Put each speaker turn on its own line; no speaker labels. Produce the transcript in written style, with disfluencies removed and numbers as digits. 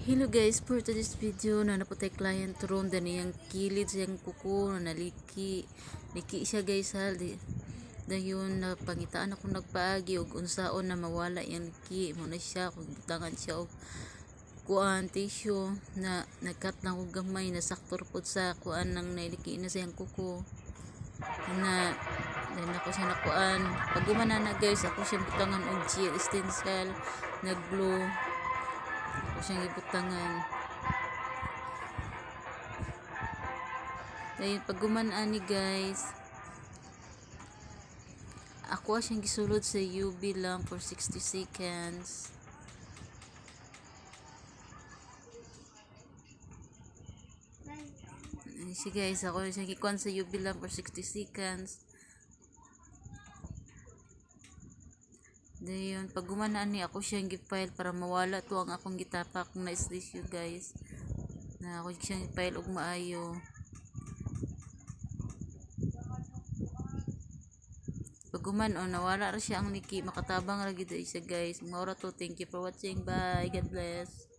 Hello guys, for today's video na naputay client room dani yang kilid siyang kuko na naliki siya guys ha dayon na pangitaan ako nagpaagi og unsaon na mawala yang liki mo na siya kung butangan siya og kuan tissue na nagkat lang og gamay na saktor pod sa kuan nang naliki na siyang kuko na then ako siya nakuan pag gumana na guys ako siya butangan og gel stencil na glue ako siyang ibutangan dahil pag gumanaan ni guys ako siyang gisulod sa UV lang for 60 seconds si guys ako siyang gikuan sa UV lang for 60 seconds dayon pag gumanaan ni ako siyang gifile para mawala to ang akong gitapak na tissue guys na ako siyang gifile og maayo pag gumanon nawala ra siya ang liki makatabang ra gid siya guys maura to. Thank you for watching, bye, God bless.